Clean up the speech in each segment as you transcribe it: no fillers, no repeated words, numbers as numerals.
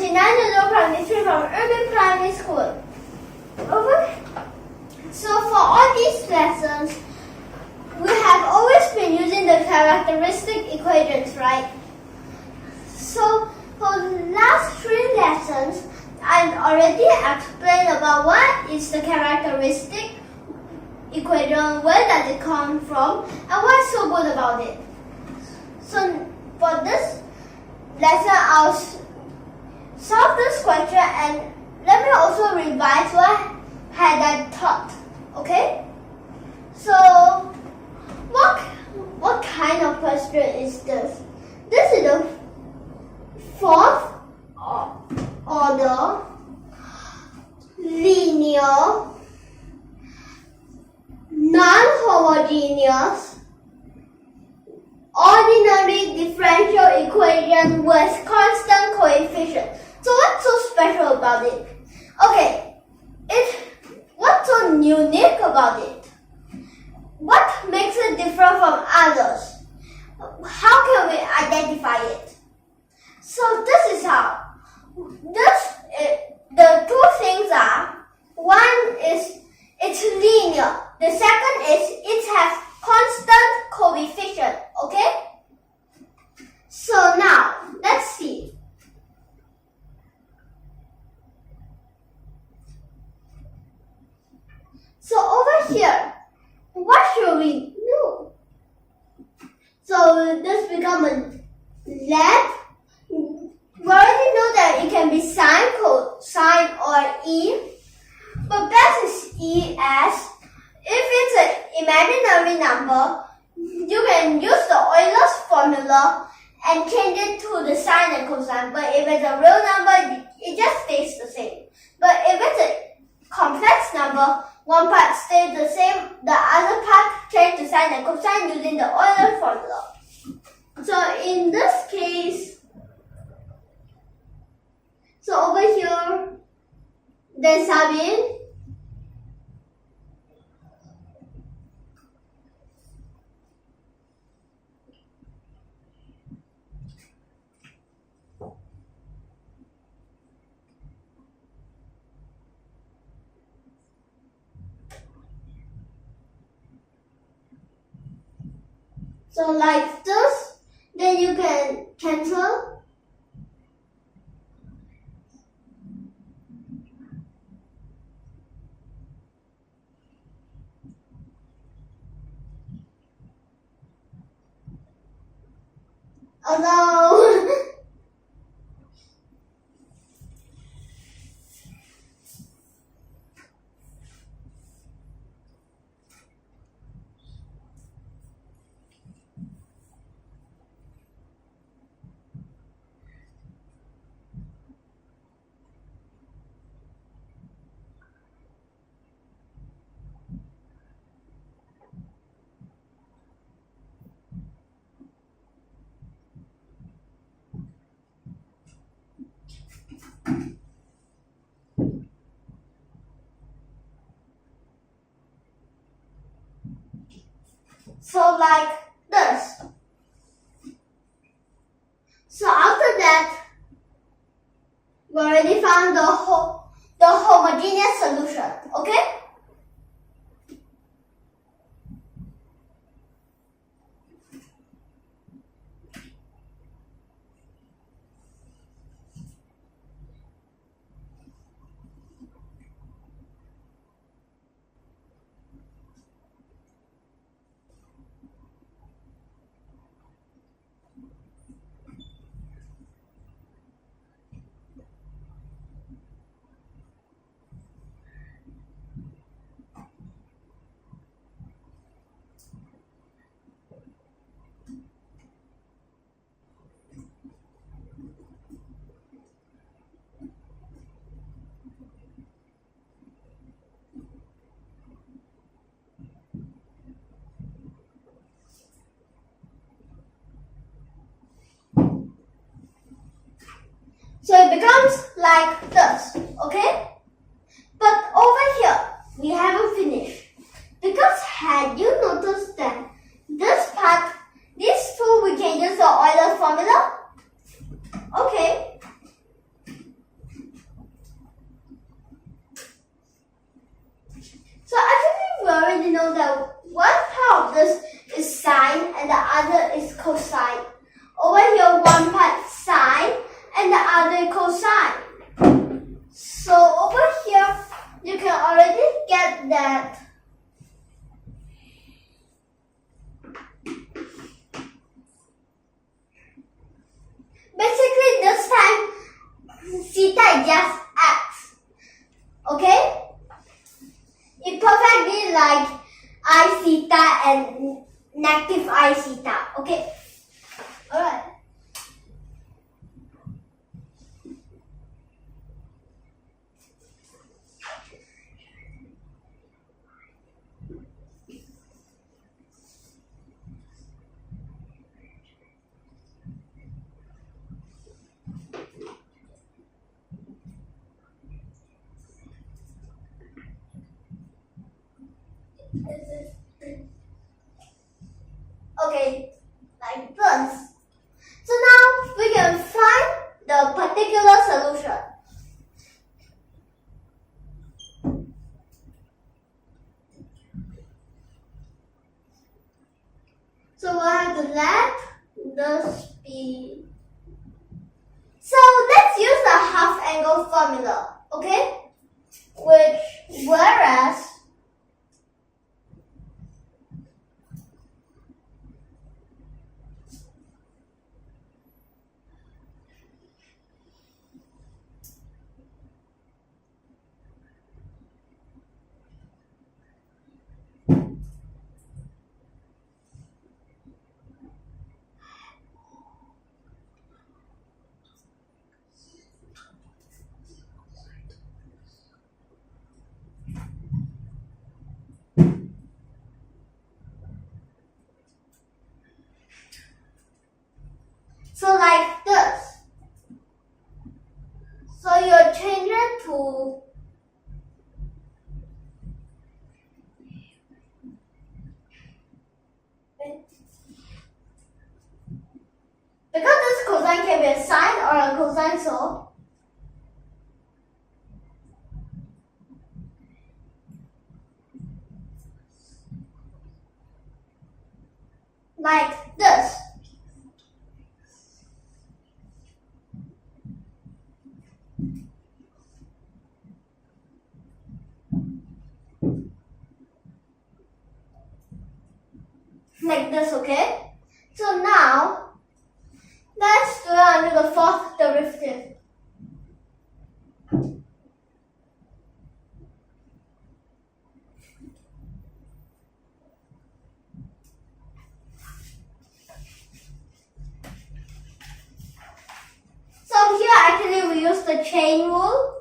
2900 Primary School from YUMIN Primary School. So for all these lessons, we have always been using the characteristic equations, right? So for the last 3 lessons, I've already explained about what is the characteristic equation, where does it come from, and what's so good about it. So for this lesson, I'll solve this question and let me also revise what had I taught. Okay? So what kind of question is this? This is the 4th order linear non-homogeneous ordinary differential equation with constant coefficient. So what's so special about it? Okay, what's so unique about it? What makes it different from others? How can we identify it? So this is how. The 2 things are, one is it's linear. The second is it has constant coefficient. Okay? So now, let's see. So over here, what should we do? So this becomes a left. We already know that it can be sine, cosine, or e. But best is e as if it's an imaginary number, you can use the Euler's formula and change it to the sine and cosine. But if it's a real number, it just stays the same. But if it's a complex number, one part stays the same, the other part change to sine and cosine using the Euler formula. So in this case, so over here, there's Sabine. So like this, then you can cancel. Oh no! So like this. So after that, we already found the homogeneous solution. Okay? So it becomes like this, okay? But over here, we haven't finished. Because had you noticed that this part, these two, we can use the Euler formula? Okay. already know that one part of this is sine and the other is cosine. Over here, one part sine and the other cosine. So over here, you can already get that. Basically, this time, theta is just x. Okay? It perfectly like I theta and negative I theta. Okay? Alright. Okay, like this. So now we can find the particular solution. So we'll have to let this be. So let's use the half angle formula, okay? Whereas so like this. So you change it to because this cosine can be a sine or a cosine, so like this. Like this, okay? So now, let's do it under the fourth derivative. So here actually we use the chain rule.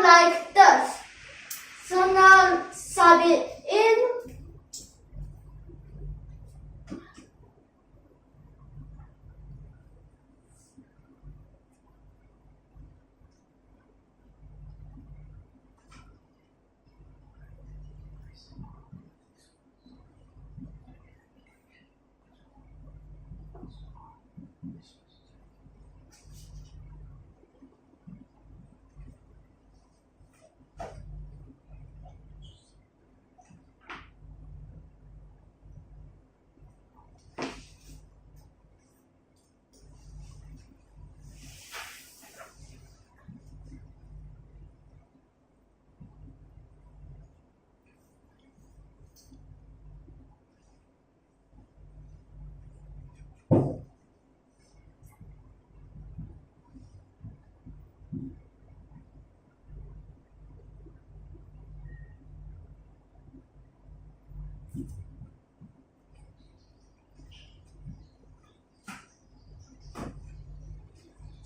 like this. So now sub it in.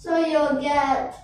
So you'll get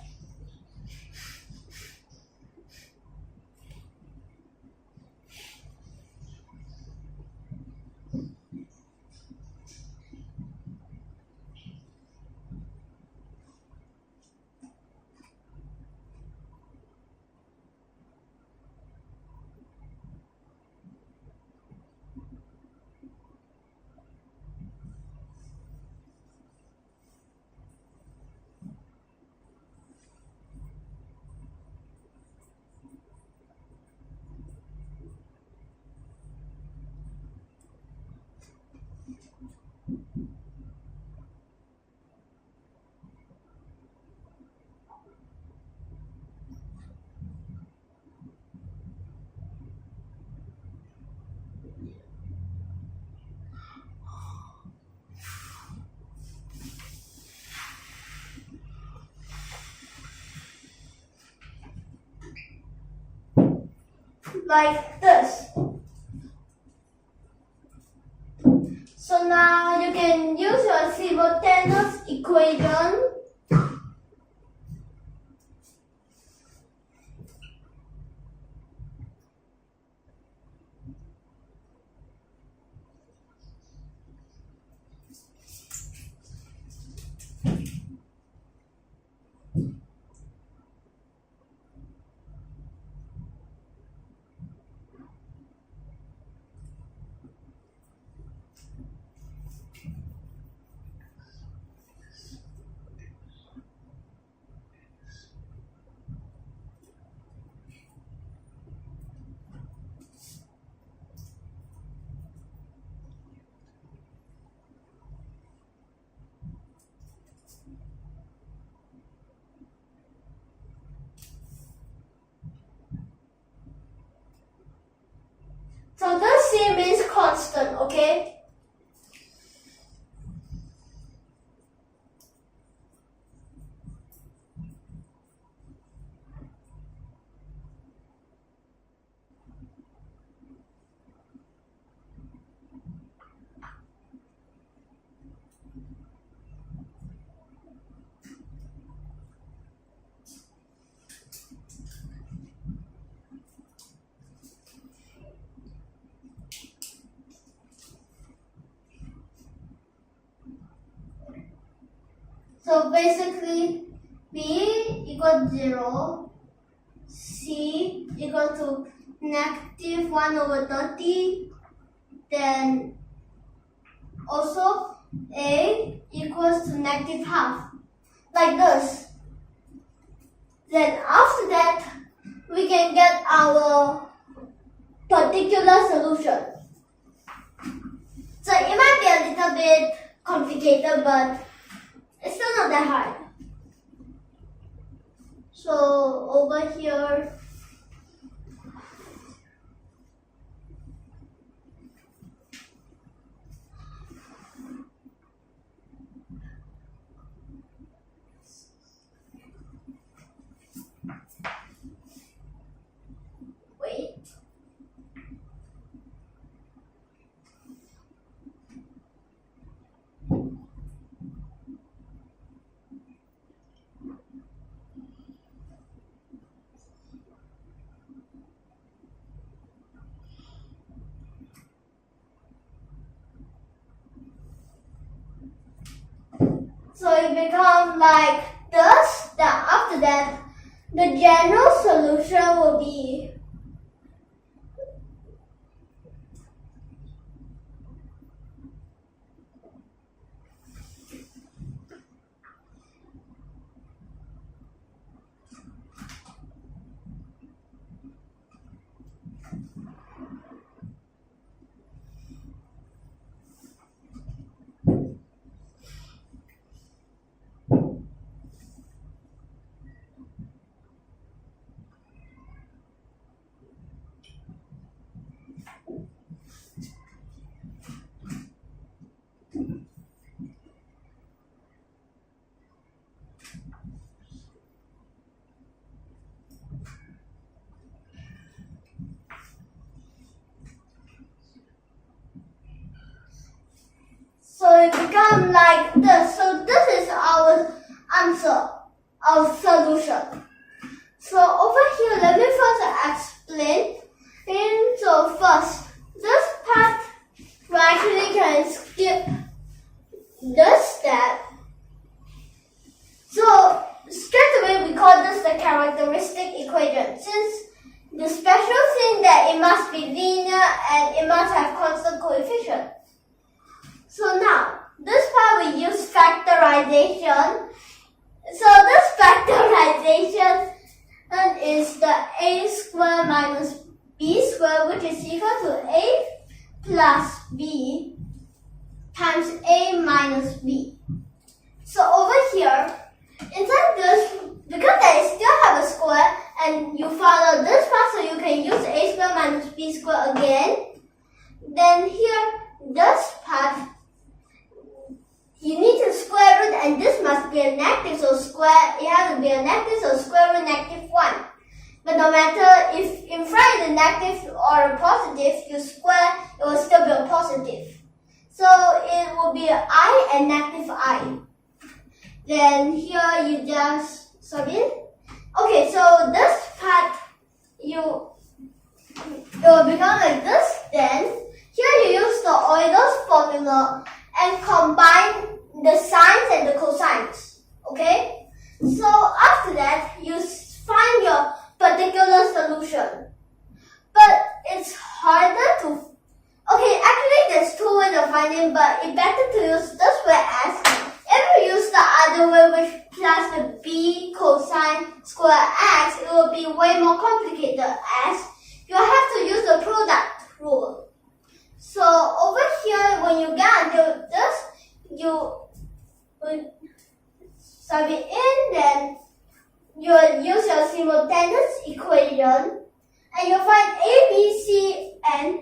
like this. So now you can use your simultaneous equation So this C means constant, okay? So basically, B equals 0, C equals to negative 1 over 30, then also A equals to negative half, like this. Then after that, we can get our particular solution. So it might be a little bit complicated, but it's still not that hard. So over here, wait. become like this, then after that, the general solution will be so it becomes like this. So this is our answer, our solution. So over here, let me first explain. So first, this part we actually can skip this step. So straight away we call this the characteristic equation, since the special thing that it must be linear and it must have constant coefficient. So now, this part we use factorization. So this factorization is the a squared minus b squared, which is equal to a plus b times a minus b. So over here, inside this, because I still have a square and you follow this part, so you can use a squared minus b squared again. Then here, this part, you need to square root, and this must be a negative, so it has to be a negative, so square root -1. But no matter if in front is a negative or a positive, you square, it will still be a positive. So it will be I and negative I. Then here you just, okay, so this part, it will become like this. Then here you use the Euler's formula and combine the sines and the cosines, okay? So after that, you find your particular solution. But it's harder to, actually there's two ways of finding, but it's better to use this way, as if you use the other way, which plus the b cosine square x, it will be way more complicated, as you have to use the product rule. So over here, when you get until this, you will sub it in, then you will use your simultaneous equation, and you'll find a, b, c, and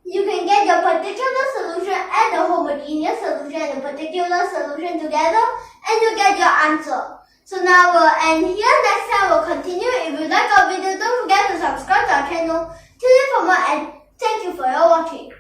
you can get your particular solution and the homogeneous solution and the particular solution together, and you get your answer. So now we'll end here. Next time we'll continue. If you like our video, don't forget to subscribe to our channel. Tune in for more, and thank you for your watching.